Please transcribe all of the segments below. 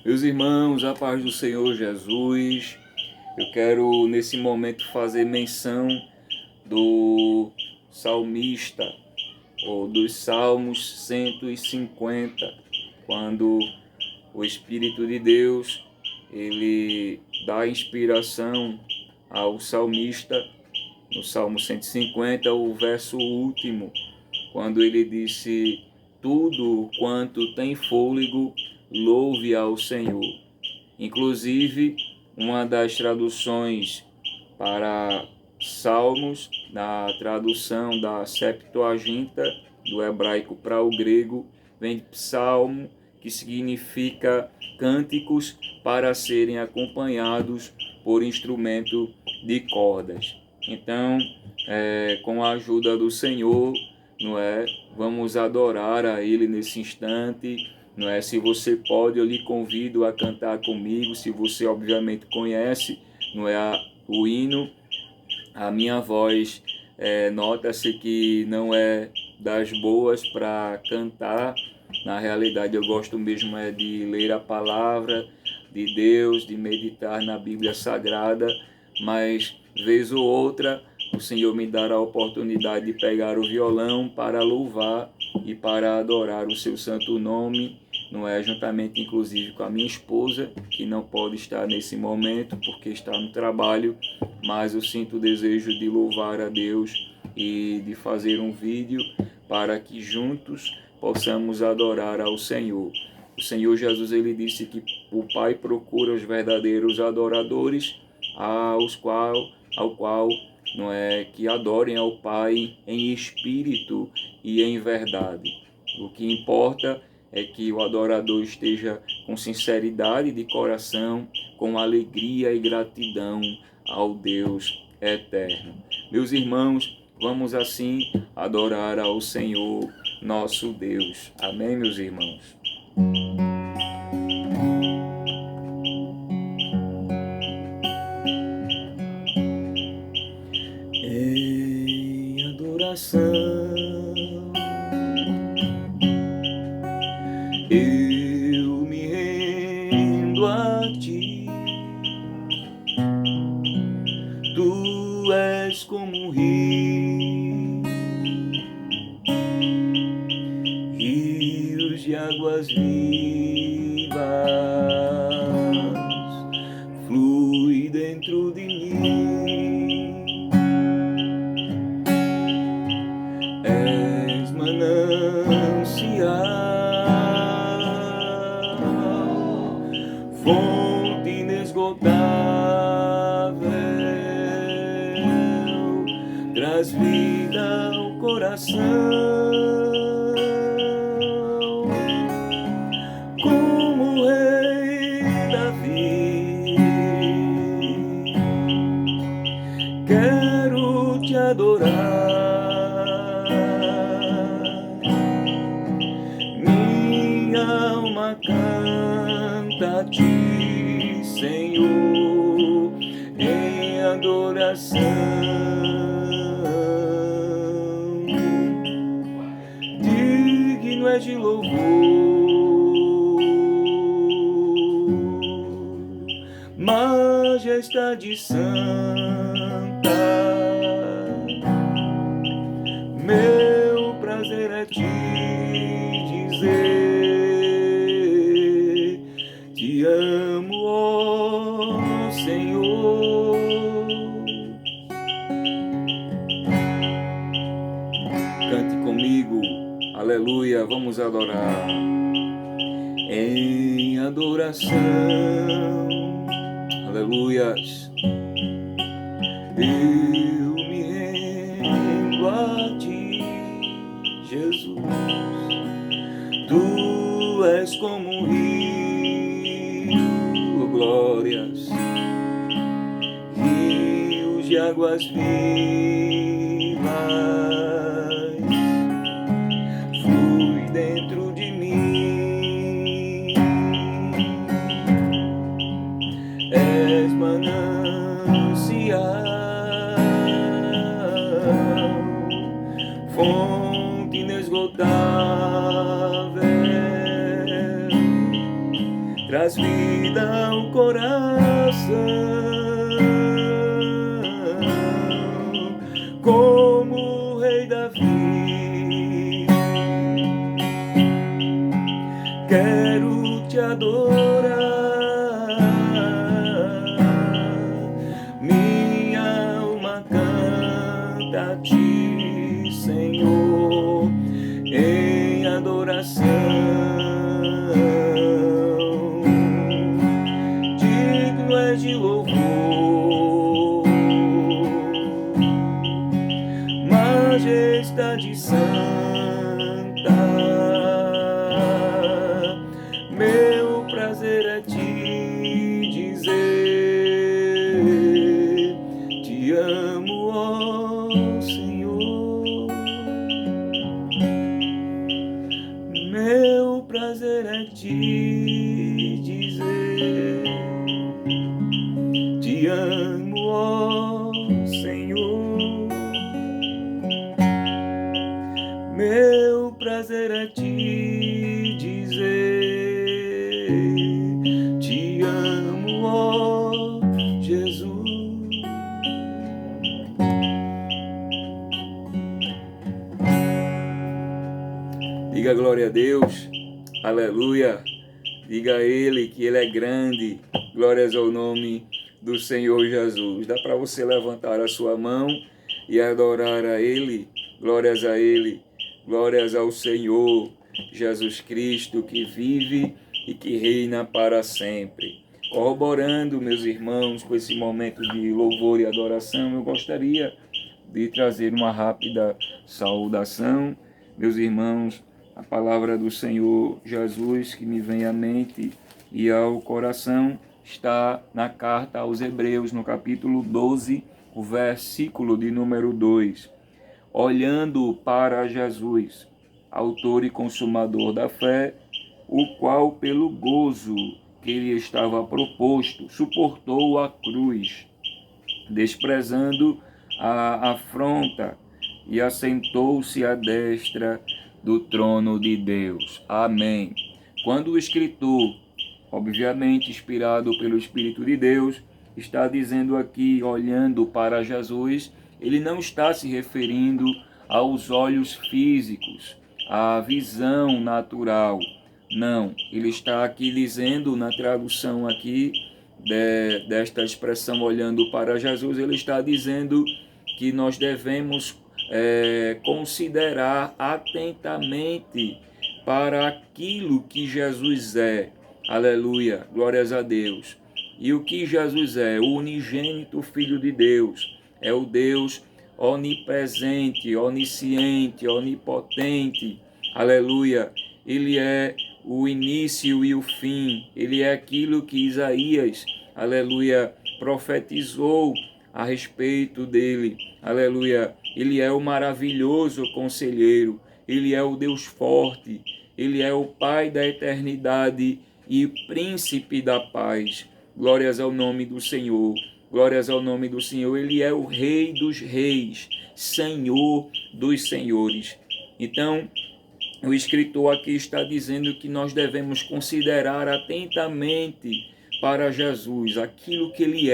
Meus irmãos, a paz do Senhor Jesus, eu quero nesse momento fazer menção do salmista, ou dos Salmos 150, quando o Espírito de Deus, ele dá inspiração ao salmista, no Salmo 150, o verso último, quando ele disse: tudo quanto tem fôlego, louve ao Senhor. Inclusive, uma das traduções para Salmos, na tradução da Septuaginta, do hebraico para o grego, vem psalmo, que significa cânticos para serem acompanhados por instrumento de cordas. Então, com a ajuda do Senhor, não é? Vamos adorar a Ele nesse instante, não é? Se você pode, eu lhe convido a cantar comigo. Se você obviamente conhece, não é, o hino, a minha voz nota-se que não é das boas para cantar. Na realidade, eu gosto mesmo de ler a palavra de Deus, de meditar na Bíblia Sagrada, mas vez ou outra o Senhor me dará a oportunidade de pegar o violão para louvar e para adorar o seu santo nome, não é? Juntamente inclusive com a minha esposa, que não pode estar nesse momento porque está no trabalho, mas eu sinto o desejo de louvar a Deus e de fazer um vídeo para que juntos possamos adorar ao Senhor. O Senhor Jesus, ele disse que o Pai procura os verdadeiros adoradores, ao qual não é que adorem ao Pai em espírito e em verdade. O que importa é que o adorador esteja com sinceridade de coração, com alegria e gratidão ao Deus eterno. Meus irmãos, vamos assim adorar ao Senhor nosso Deus. Amém, meus irmãos? Em adoração eu me rendo a ti. Tu és como um rio, rios de águas vivas, flui dentro de mim. És manancial, fonte inesgotável, traz vida ao coração. Como rei Davi, quero te adorar. Minha alma canta a ti, Senhor, em adoração. Digno és de louvor, majestade santa. Meu prazer é te dizer: te amo, ó Senhor. Cante comigo, aleluia, vamos adorar. Em adoração, aleluias, eu me rendo a ti, Jesus. Tu és como um rio, glórias, rios de águas vivas, flui dentro de mim. És manancial, fonte inesgotável, traz vida ao coração, como o rei Davi. Quero te adorar, minha alma canta a ti, Senhor, em adoração. Digno é de louvor, majestade santa. Meu prazer é te dizer, te amo, ó Senhor. Meu prazer é te dizer, te amo, ó Senhor. Meu prazer é te dizer, te amo, ó Jesus. Diga glória a Deus, aleluia. Diga a Ele que Ele é grande, glórias ao nome do Senhor Jesus. Dá para você levantar a sua mão e adorar a Ele, glórias a Ele, glórias ao Senhor Jesus Cristo que vive e que reina para sempre. Corroborando, meus irmãos, com esse momento de louvor e adoração, eu gostaria de trazer uma rápida saudação. Meus irmãos, a palavra do Senhor Jesus que me vem à mente e ao coração está na carta aos Hebreus, no capítulo 12, o versículo de número 2. Olhando para Jesus, autor e consumador da fé, o qual pelo gozo que lhe estava proposto, suportou a cruz, desprezando a afronta, e assentou-se à destra do trono de Deus. Amém. Quando o escritor, obviamente inspirado pelo Espírito de Deus, está dizendo aqui, olhando para Jesus, ele não está se referindo aos olhos físicos, à visão natural. Não, ele está aqui dizendo, na tradução aqui desta expressão olhando para Jesus, ele está dizendo que nós devemos considerar atentamente para aquilo que Jesus é. Aleluia, glórias a Deus. E o que Jesus é? O unigênito Filho de Deus. É o Deus onipresente, onisciente, onipotente. Aleluia. Ele é o início e o fim. Ele é aquilo que Isaías, aleluia, profetizou a respeito dele. Aleluia. Ele é o maravilhoso conselheiro. Ele é o Deus forte. Ele é o Pai da eternidade e príncipe da paz. Glórias ao nome do Senhor. Glórias ao nome do Senhor. Ele é o Rei dos reis, Senhor dos senhores. Então, o escritor aqui está dizendo que nós devemos considerar atentamente para Jesus aquilo que Ele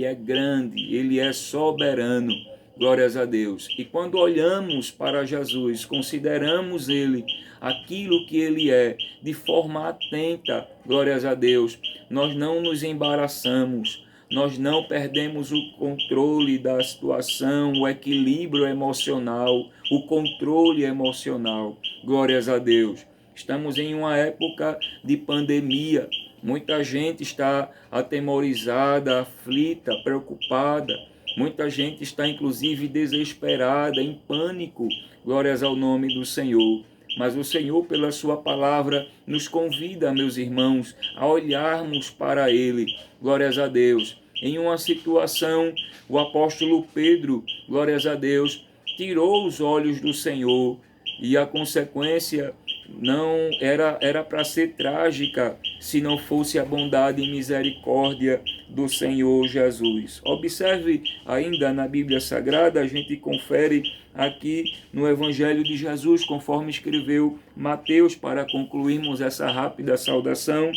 é grande, Ele é soberano, glórias a Deus. E quando olhamos para Jesus, consideramos Ele, aquilo que Ele é, de forma atenta, glórias a Deus, nós não nos embaraçamos, nós não perdemos o controle da situação, o equilíbrio emocional, o controle emocional. Glórias a Deus. Estamos em uma época de pandemia. Muita gente está atemorizada, aflita, preocupada. Muita gente está, inclusive, desesperada, em pânico. Glórias ao nome do Senhor. Mas o Senhor, pela sua palavra, nos convida, meus irmãos, a olharmos para Ele. Glórias a Deus. Em uma situação, o apóstolo Pedro, glórias a Deus, tirou os olhos do Senhor e a consequência não era para ser trágica se não fosse a bondade e misericórdia do Senhor Jesus. Observe ainda na Bíblia Sagrada, a gente confere aqui no Evangelho de Jesus, conforme escreveu Mateus, para concluirmos essa rápida saudação.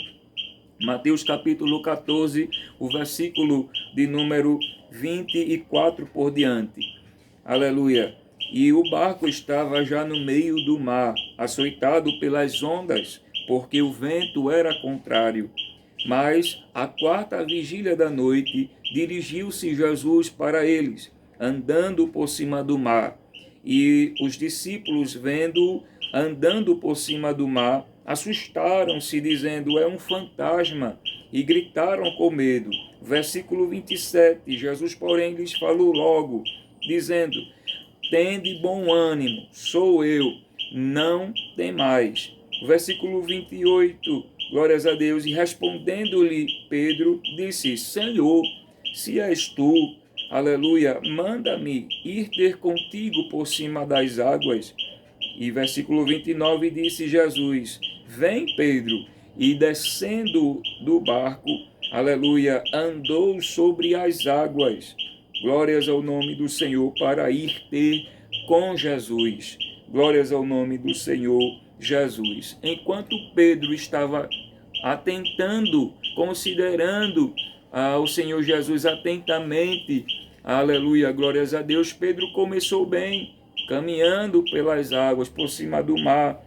Mateus capítulo 14, o versículo de número 24 por diante. Aleluia. E o barco estava já no meio do mar, açoitado pelas ondas, porque o vento era contrário. Mas, à quarta vigília da noite, dirigiu-se Jesus para eles, andando por cima do mar. E os discípulos, vendo-o andando por cima do mar, assustaram-se, dizendo: é um fantasma, e gritaram com medo. Versículo 27, Jesus, porém, lhes falou logo, dizendo: tende bom ânimo, sou eu, não temais. Versículo 28, glórias a Deus. E respondendo-lhe Pedro, disse: Senhor, se és tu, aleluia, manda-me ir ter contigo por cima das águas. E versículo 29 disse Jesus: vem, Pedro. E descendo do barco, aleluia, andou sobre as águas. Glórias ao nome do Senhor, para ir ter com Jesus. Glórias ao nome do Senhor Jesus. Enquanto Pedro estava atentando, considerando o Senhor Jesus atentamente, aleluia, glórias a Deus, Pedro começou bem, caminhando pelas águas, por cima do mar,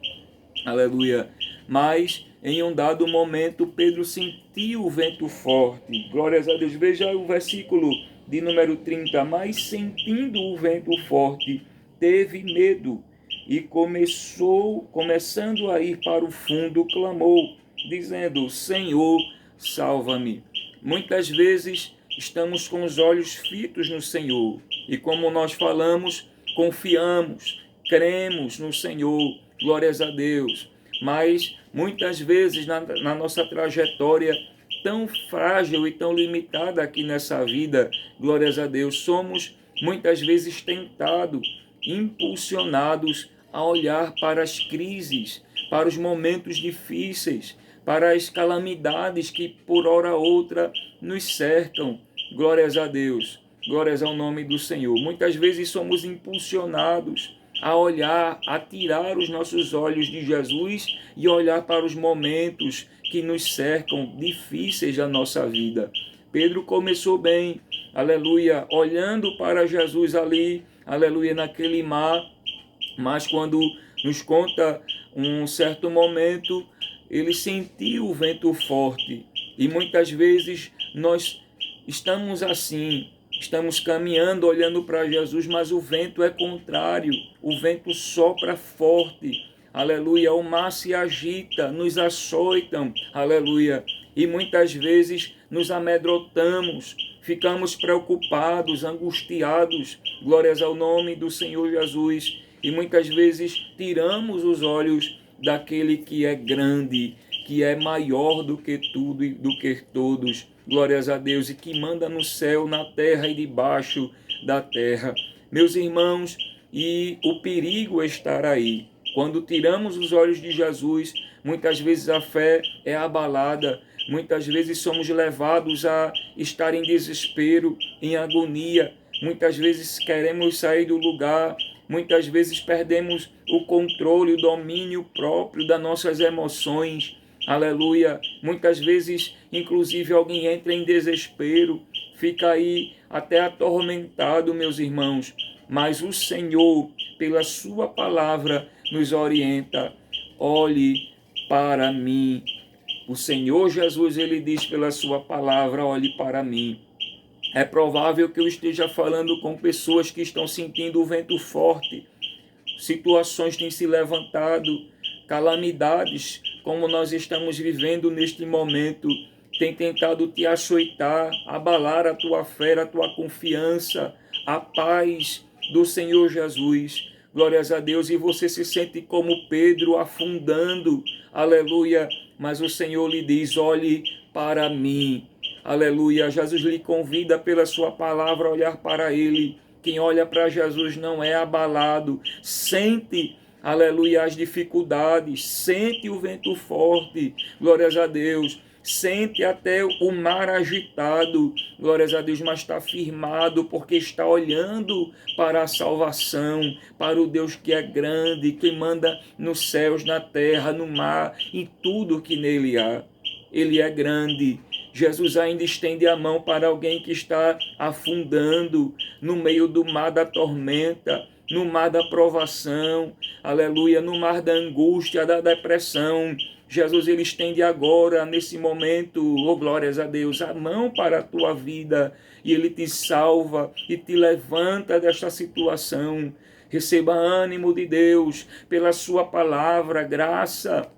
aleluia. Mas em um dado momento, Pedro sentiu o vento forte. Glórias a Deus. Veja o versículo de número 30. Mas sentindo o vento forte, teve medo e começando a ir para o fundo, clamou, dizendo: Senhor, salva-me. Muitas vezes estamos com os olhos fitos no Senhor. E como nós falamos, confiamos, cremos no Senhor. Glórias a Deus. Mas muitas vezes na nossa trajetória tão frágil e tão limitada aqui nessa vida, glórias a Deus, somos muitas vezes tentados, impulsionados a olhar para as crises, para os momentos difíceis, para as calamidades que por hora ou outra nos cercam. Glórias a Deus, glórias ao nome do Senhor. Muitas vezes somos impulsionados a olhar, a tirar os nossos olhos de Jesus e olhar para os momentos que nos cercam, difíceis da nossa vida. Pedro começou bem, aleluia, olhando para Jesus ali, aleluia, naquele mar, mas quando nos conta um certo momento, ele sentiu o vento forte. E muitas vezes nós estamos assim, estamos caminhando, olhando para Jesus, mas o vento é contrário, o vento sopra forte, aleluia, o mar se agita, nos açoitam, aleluia, e muitas vezes nos amedrontamos, ficamos preocupados, angustiados, glórias ao nome do Senhor Jesus, e muitas vezes tiramos os olhos daquele que é grande, que é maior do que tudo e do que todos, glórias a Deus, e que manda no céu, na terra e debaixo da terra. Meus irmãos, e o perigo é estar aí. Quando tiramos os olhos de Jesus, muitas vezes a fé é abalada, muitas vezes somos levados a estar em desespero, em agonia, muitas vezes queremos sair do lugar, muitas vezes perdemos o controle, o domínio próprio das nossas emoções, aleluia. Muitas vezes, inclusive, alguém entra em desespero, fica aí até atormentado, meus irmãos. Mas o Senhor, pela sua palavra, nos orienta: olhe para mim. O Senhor Jesus, ele diz pela sua palavra: olhe para mim. É provável que eu esteja falando com pessoas que estão sentindo o vento forte, situações têm se levantado, calamidades, como nós estamos vivendo neste momento, tem tentado te açoitar, abalar a tua fé, a tua confiança, a paz do Senhor Jesus. Glórias a Deus, e você se sente como Pedro afundando, aleluia, mas o Senhor lhe diz: olhe para mim, aleluia. Jesus lhe convida pela sua palavra a olhar para ele. Quem olha para Jesus não é abalado, sente, aleluia, as dificuldades, sente o vento forte, glórias a Deus, sente até o mar agitado, glórias a Deus, mas está firmado porque está olhando para a salvação, para o Deus que é grande, que manda nos céus, na terra, no mar e tudo que nele há. Ele é grande. Jesus ainda estende a mão para alguém que está afundando no meio do mar da tormenta, no mar da provação, aleluia, no mar da angústia, da depressão. Jesus, ele estende agora, nesse momento, oh glórias a Deus, a mão para a tua vida, e ele te salva e te levanta desta situação. Receba ânimo de Deus pela sua palavra, graça,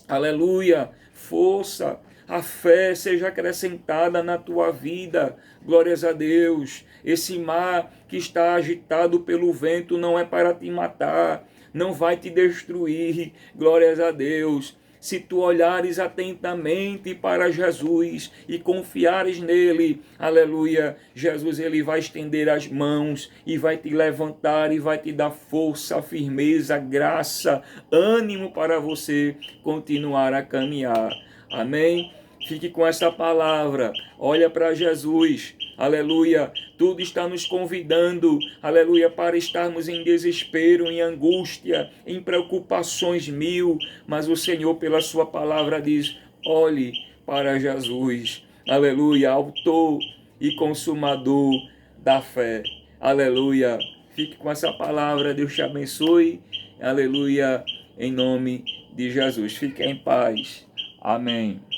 aleluia, força, a fé seja acrescentada na tua vida, glórias a Deus. Esse mar que está agitado pelo vento não é para te matar, não vai te destruir, glórias a Deus. Se tu olhares atentamente para Jesus e confiares nele, aleluia, Jesus, ele vai estender as mãos e vai te levantar e vai te dar força, firmeza, graça, ânimo para você continuar a caminhar. Amém? Fique com essa palavra, olha para Jesus, aleluia, tudo está nos convidando, aleluia, para estarmos em desespero, em angústia, em preocupações mil, mas o Senhor pela sua palavra diz, olhe para Jesus, aleluia, autor e consumador da fé, aleluia, fique com essa palavra, Deus te abençoe, aleluia, em nome de Jesus, fique em paz, amém.